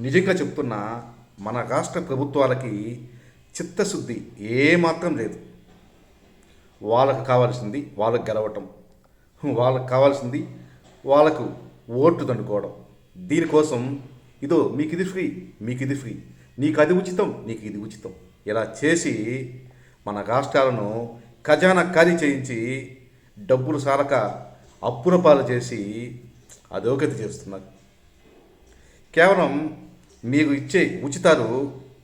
నిజంగా చెప్తున్నా, మన రాష్ట్ర ప్రభుత్వాలకి చిత్తశుద్ధి ఏమాత్రం లేదు. వాళ్ళకు కావాల్సింది వాళ్ళకు గెలవటం, వాళ్ళకు కావాల్సింది వాళ్ళకు ఓట్లు దండుకోవడం. దీనికోసం ఇదో మీకు ఇది ఫ్రీ, మీకు ఇది ఫ్రీ, నీకు అది ఉచితం, నీకు ఇది ఉచితం, ఇలా చేసి మన రాష్ట్రాలను ఖజానా ఖాళీ చేయించి డబ్బులు సాలక అప్పుల పాలు చేసి అధోగతి చేస్తున్నారు. కేవలం మీకు ఇచ్చే ఉచితాలు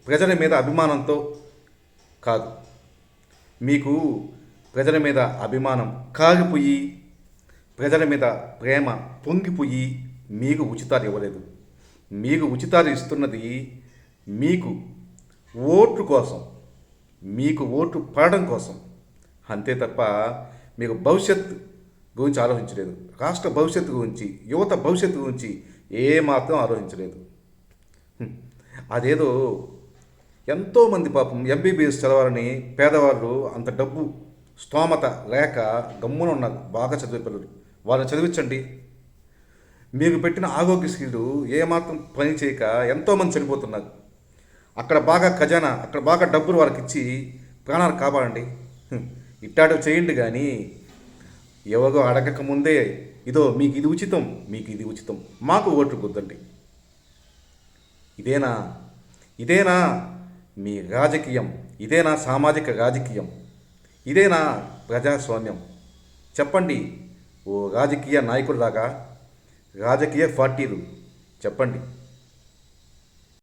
ప్రజల మీద అభిమానంతో కాదు, మీకు ప్రజల మీద అభిమానం కాగిపోయి, ప్రజల మీద ప్రేమ పొంగిపోయి మీకు ఉచితాలు ఇవ్వలేదు. మీకు ఉచితాలు ఇస్తున్నది మీకు ఓట్లు కోసం, మీకు ఓట్లు పడడం కోసం, అంతే తప్ప మీకు భవిష్యత్తు గురించి ఆలోచించలేదు. రాష్ట్ర భవిష్యత్తు గురించి, యువత భవిష్యత్తు గురించి ఏమాత్రం ఆలోచించలేదు. అదేదో ఎంతోమంది పాపం ఎంబీబీఎస్ చదవాలని పేదవాళ్ళు అంత డబ్బు స్తోమత లేక గమ్మున ఉన్నారు, బాగా చదివే పిల్లలు, వాళ్ళని చదివించండి. మీకు పెట్టిన ఆరోగ్యశ్రీలు ఏమాత్రం పని చేయక ఎంతోమంది చనిపోతున్నారు. అక్కడ బాగా ఖజానా, అక్కడ బాగా డబ్బులు వాళ్ళకి ఇచ్చి ప్రాణాలు కాపాడండి. ఇట్టాడు చేయండి. కానీ ఎవరో అడగక ముందే ఇదో మీకు ఇది ఉచితం, మీకు ఇది ఉచితం, మాకు ఓట్లు కొద్దండి. ఇదేనా ఇదేనా మీ రాజకీయం? ఇదేనా సామాజిక రాజకీయం? ఇదేనా ప్రజాస్వామ్యం? చెప్పండి ఓ రాజకీయ నాయకుడిలాగా, రాజకీయ పార్టీలు చెప్పండి.